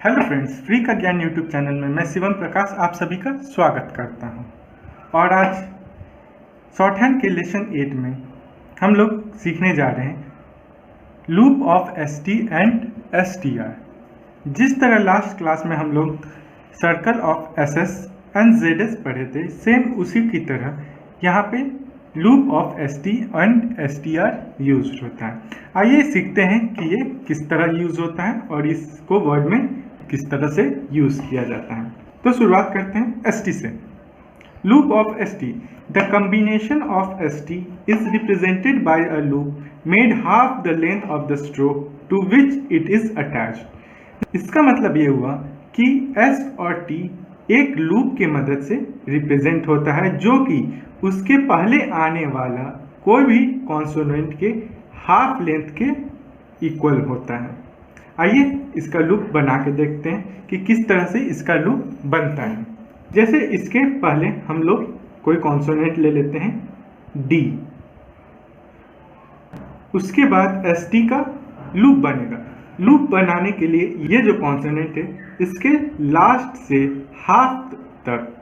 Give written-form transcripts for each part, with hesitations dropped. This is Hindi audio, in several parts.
हेलो फ्रेंड्स, फ्री का ज्ञान यूट्यूब चैनल में मैं शिवम प्रकाश आप सभी का स्वागत करता हूं। और आज शॉर्ट हैंड के लेसन 8 में हम लोग सीखने जा रहे हैं loop of S T and S T R. जिस तरह लास्ट क्लास में हम लोग circle of S S and Z S पढ़े थे, सेम उसी की तरह यहाँ पे loop of S T and S T R use होता है। आइए सीखते हैं कि ये किस तरह यूज होता है और इसको वर्ड में किस तरह से यूज किया जाता है। तो शुरुआत करते हैं एस टी से। Loop of S T, the combination of S T is represented by a loop made half the length of the stroke to which it is attached. इसका मतलब ये हुआ कि एस और टी एक लूप की मदद से रिप्रेजेंट होता है जो कि उसके पहले आने वाला कोई भी कॉन्सोनेंट के हाफ लेंथ के इक्वल होता है। आइए इसका लूप बना के देखते हैं कि किस तरह से इसका लूप बनता है। जैसे इसके पहले हम लोग कोई कॉन्सोनेंट ले लेते हैं डी, उसके बाद एस टी का लूप बनेगा। लूप बनाने के लिए ये जो कॉन्सोनेंट है इसके लास्ट से हाफ तक,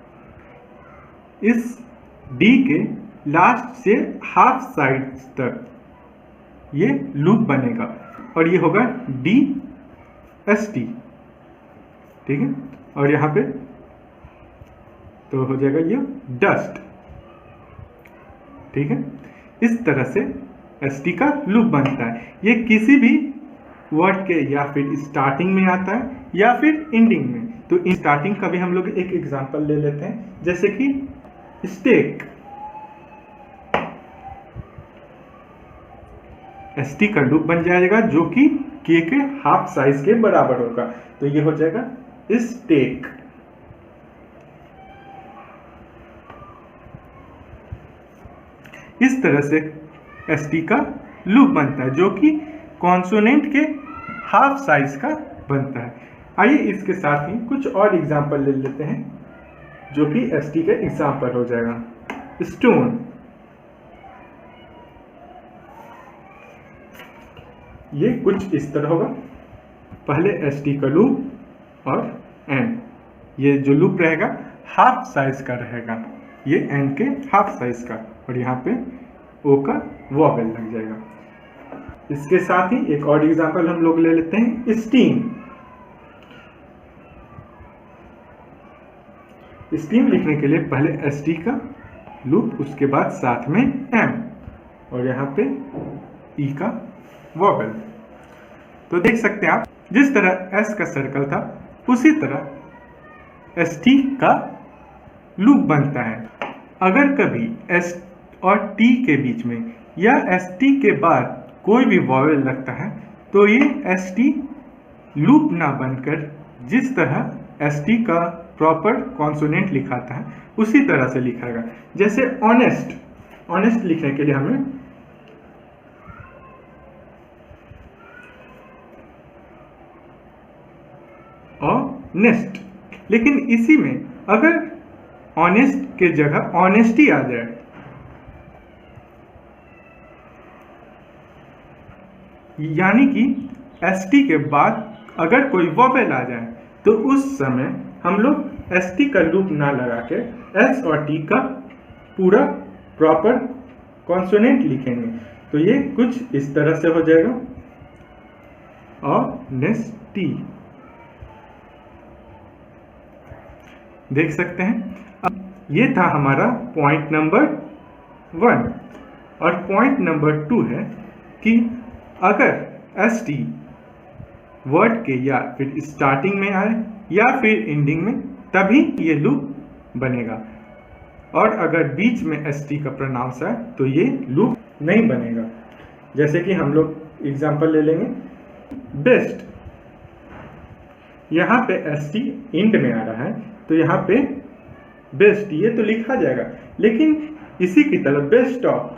इस डी के लास्ट से हाफ साइड तक ये लूप बनेगा और ये होगा डी एस टी, ठीक है। और यहाँ पे तो हो जाएगा ये डस्ट, ठीक है। इस तरह से एस टी का लूप बनता है। ये किसी भी वर्ड के या फिर स्टार्टिंग में आता है या फिर एंडिंग में। तो इन स्टार्टिंग का भी हम लोग एक एग्जांपल ले लेते हैं, जैसे कि स्टेक। एस टी का लूप बन जाएगा जो कि के हाफ साइज के बराबर होगा, तो ये हो जाएगा स्टेक। इस तरह से एस टी का लूप बनता है जो कि कॉन्सोनेंट के हाफ साइज का बनता है। आइए इसके साथ ही कुछ और एग्जांपल ले लेते हैं जो कि एस टी का एग्जांपल हो जाएगा। स्टोन, ये कुछ इस तरह होगा। पहले एस टी का लूप और एंड, ये जो लूप रहेगा हाफ साइज का रहेगा, ये एंड के हाफ साइज का, और यहाँ पे ओ का वॉवेल लग जाएगा। इसके साथ ही एक और एग्जांपल हम लोग ले लेते हैं स्टीम। स्टीम लिखने के लिए पहले एस टी का लूप, उसके बाद साथ में एम और यहाँ पे ई का वॉवेल। तो देख सकते हैं आप, जिस तरह एस का सर्कल था उसी तरह एस टी का लूप बनता है। अगर कभी एस और टी के बीच में या एस टी के बाद कोई भी वॉवेल लगता है तो ये एस टी लूप ना बनकर जिस तरह एस टी का प्रॉपर कॉन्सोनेंट लिखाता है उसी तरह से लिखाएगा। जैसे ऑनेस्ट, ऑनेस्ट लिखने के लिए हमें ऑनेस्ट, लेकिन इसी में अगर ऑनेस्ट के जगह ऑनेस्टी आ जाए, यानी कि एस टी के बाद अगर कोई वॉवेल आ जाए, तो उस समय हम लोग एस टी का लूप ना लगा के एस और टी का पूरा प्रॉपर कॉन्सोनेंट लिखेंगे। तो ये कुछ इस तरह से हो जाएगा ऑनेस्टी। देख सकते हैं। अब ये था हमारा पॉइंट नंबर 1, और पॉइंट नंबर 2 है कि अगर एस टी वर्ड के या फिर स्टार्टिंग में आए या फिर एंडिंग में, तभी ये लूप बनेगा। और अगर बीच में एस टी का प्रोनाउंस आए तो ये लूप नहीं बनेगा। जैसे कि हम लोग एग्जांपल ले लेंगे बेस्ट। यहाँ पे एस टी एंड में आ रहा है तो यहाँ पे बेस्ट ये तो लिखा जाएगा, लेकिन इसी की तरह बेस्ट ऑफ,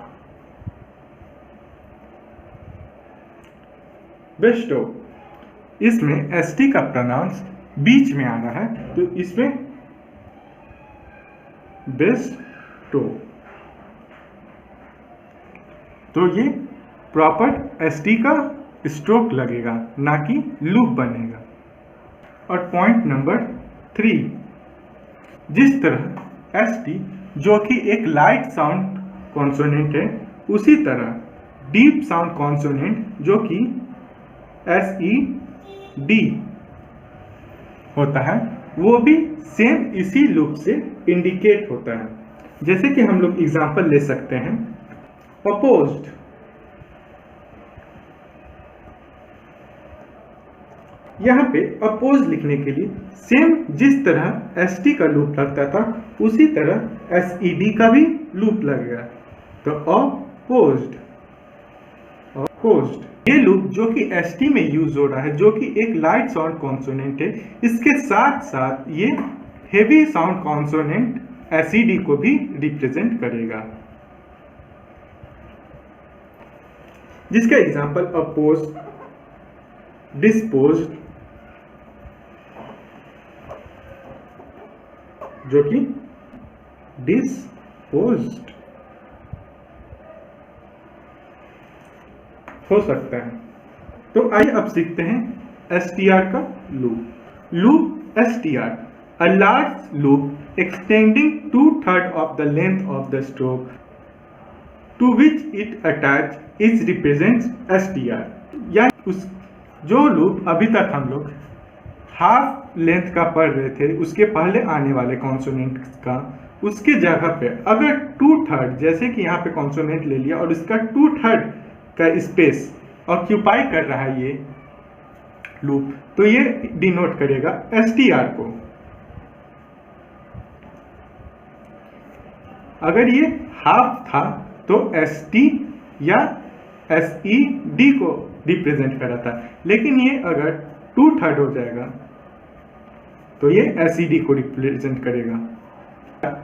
बेस्ट ऑफ, इसमें एस टी का प्रोनाउंस बीच में आ रहा है तो इसमें बेस्ट, तो ये प्रॉपर एस टी का स्ट्रोक लगेगा, ना कि लूप बनेगा। और पॉइंट नंबर 3, जिस तरह ST जो कि एक लाइट साउंड कॉन्सोनेंट है, उसी तरह डीप साउंड कॉन्सोनेंट जो कि SED होता है, वो भी सेम इसी लूप से इंडिकेट होता है। जैसे कि हम लोग एग्जांपल ले सकते हैं अपोज्ड। यहाँ पे अपोज लिखने के लिए सेम जिस तरह ST का लूप लगता था उसी तरह SED का भी लूप लगेगा। तो अपोज्ड, अपोज्ड ये लूप जो कि ST में यूज हो रहा है, जो कि एक लाइट साउंड कॉन्सोनेंट है, इसके साथ साथ ये हेवी साउंड कॉन्सोनेंट SED को भी रिप्रेजेंट करेगा। जिसका एग्जांपल अपोज्ड, डिस्पोज्ड, जो कि डिस्पोज्ड हो सकता है। तो आइए अब सीखते हैं STR का loop. Loop STR, a large loop extending 2/3 of the length of the stroke to which it attached is represents STR। या उस जो लूप अभी तक हम लोग हाफ लेंथ का पढ़ रहे थे, उसके पहले आने वाले कॉन्सोनेंट का, उसके जगह पे अगर 2/3, जैसे कि यहाँ पे कॉन्सोनेंट ले लिया और इसका 2/3 का स्पेस ऑक्यूपाई कर रहा है ये लूप, तो ये डिनोट करेगा STR को। अगर ये हाफ था तो ST या SED को रिप्रेजेंट करा था, लेकिन ये अगर 2/3 हो जाएगा तो ये SED को रिप्रेजेंट करेगा।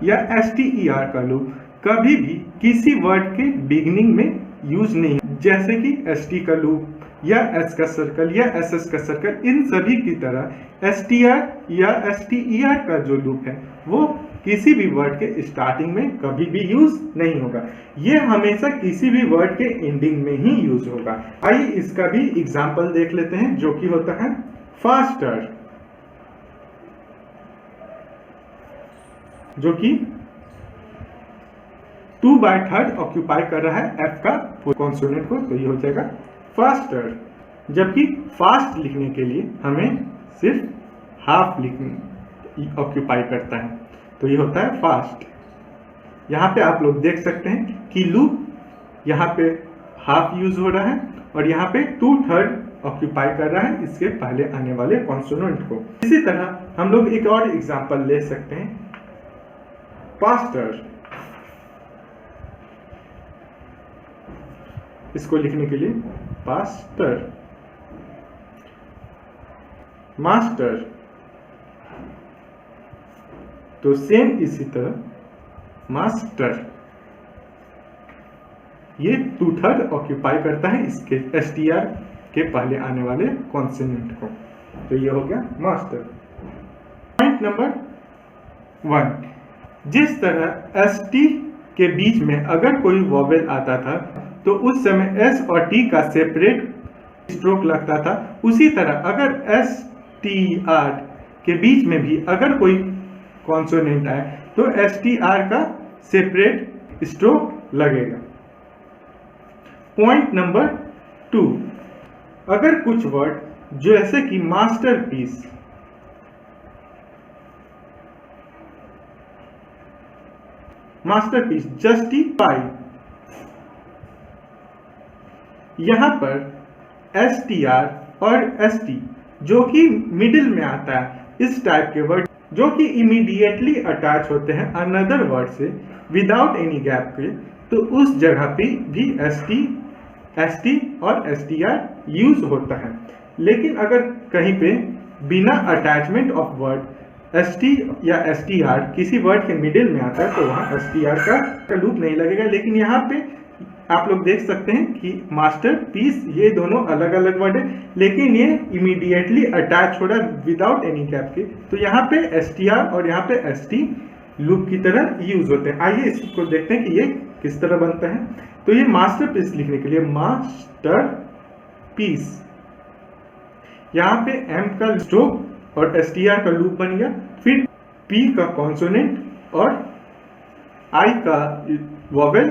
या STER का लूप कभी भी किसी वर्ड के बिगिनिंग में यूज नहीं, जैसे कि ST का लूप या S का सर्कल या SS का सर्कल, इन सभी की तरह STR या STER का जो लूप है वो किसी भी वर्ड के स्टार्टिंग में कभी भी यूज नहीं होगा। ये हमेशा किसी भी वर्ड के एंडिंग में ही यूज होगा। आइए इसका भी एग्जांपल देख लेते हैं, जो कि होता है फास्टर, जो कि 2/3 ऑक्यूपाई कर रहा है F का कॉन्सोनेंट को, तो ये हो जाएगा फास्टर। जबकि फास्ट लिखने के लिए हमें सिर्फ हाफ लिखने ऑक्यूपाई करता है, तो ये होता है फास्ट। यहाँ पे आप लोग देख सकते हैं कि लूप यहाँ पे हाफ यूज हो रहा है और यहाँ पे 2/3 ऑक्यूपाई कर रहा है इसके पहले आने वाले कॉन्सोनेंट को। इसी तरह हम लोग एक और एग्जांपल ले सकते हैं पास्टर। इसको लिखने के लिए पास्टर, मास्टर, तो सेम इसी तरह मास्टर, ये 2/3 ऑक्यूपाई करता है इसके STR के पहले आने वाले कॉन्सोनेंट को, तो ये हो गया मास्टर। पॉइंट नंबर 1, जिस तरह ST के बीच में अगर कोई वॉवेल आता था तो उस समय S और T का सेपरेट स्ट्रोक लगता था, उसी तरह अगर STR के बीच में भी अगर कोई कॉन्सोनेंट आए तो STR का सेपरेट स्ट्रोक लगेगा। पॉइंट नंबर 2, अगर कुछ वर्ड जैसे कि मास्टरपीस, मास्टरपीस, जस्टिफाई, यहाँ पर STR और ST जो कि मिडिल में आता है, इस टाइप के वर्ड जो कि इमीडिएटली अटैच होते हैं अनदर वर्ड से विदाउट एनी गैप के, तो उस जगह पे भी ST और STR यूज होता है। लेकिन अगर कहीं पे बिना अटैचमेंट ऑफ वर्ड ST या STR किसी वर्ड के मिडिल में आता है तो वहाँ STR का लूप नहीं लगेगा। लेकिन यहाँ पे आप लोग देख सकते हैं कि मास्टरपीस, ये दोनों अलग अलग वर्ड है, लेकिन ये इमीडिएटली अटैच हो रहा है विदाउट एनी गैप के, तो यहाँ पे STR और यहाँ पे ST लूप की तरह यूज होते हैं। आइए इसको देखते हैं कि ये किस तरह बनता है। तो ये मास्टरपीस लिखने के लिए मास्टरपीस, यहाँ पे M का स्ट्रोक और str का लूप बन गया, फिर p का कॉन्सोनेंट और i का वोवेल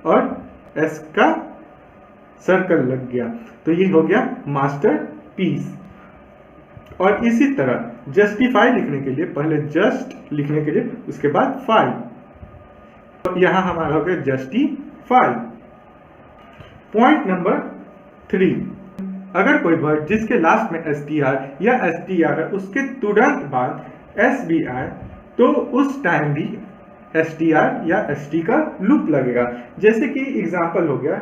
और s का सर्कल लग गया, तो ये हो गया मास्टर पीस। और इसी तरह जस्टिफाई लिखने के लिए पहले जस्ट लिखने के लिए, उसके बाद फाई, तो यहाँ हमारा हो गया जस्टिफाई। पॉइंट नंबर 3, अगर कोई वर्ड जिसके लास्ट में str या str है उसके तुरंत बाद s भी आए तो उस टाइम भी str या st का लूप लगेगा। जैसे कि एग्जांपल हो गया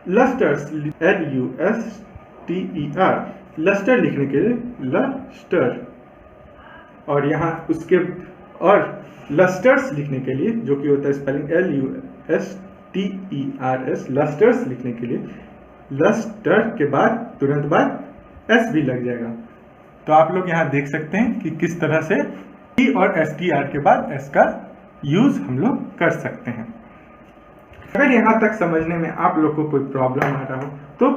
लस्टर्स, LUSTER, लस्टर लिखने के लिए लस्टर, और यहाँ उसके और लस्टर्स लिखने के लिए जो कि होता है स्पेलिंग LUSTERS, लस्टर्स लिखने के लिए लस्टर के बाद तुरंत बाद s भी लग जाएगा। तो आप लोग यहाँ देख सकते हैं कि किस तरह से t और str के बाद s का यूज हम लोग कर सकते हैं। अगर यहाँ तक समझने में आप लोग को कोई प्रॉब्लम आ रहा हो तो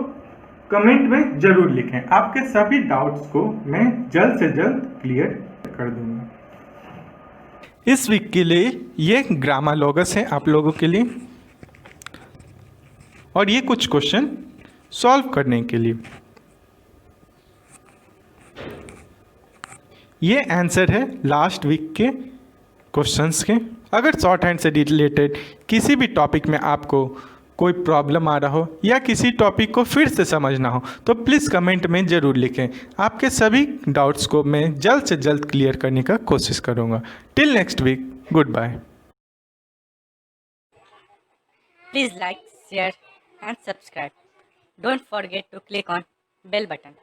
कमेंट में जरूर लिखें, आपके सभी डाउट्स को मैं जल्द से जल्द क्लियर कर दूंगा। इस वीक के लिए ये ग्रामालोगस है आप लोगों के लिए, और ये कुछ क्वेश्चन सॉल्व करने के लिए। ये आंसर है लास्ट वीक के क्वेश्चंस के। अगर शॉर्ट हैंड से रिलेटेड किसी भी टॉपिक में आपको कोई प्रॉब्लम आ रहा हो या किसी टॉपिक को फिर से समझना हो तो प्लीज़ कमेंट में ज़रूर लिखें, आपके सभी डाउट्स को मैं जल्द से जल्द क्लियर करने का कोशिश करूँगा। Till next week, goodbye. Please like, share and subscribe. Don't forget to click on bell button.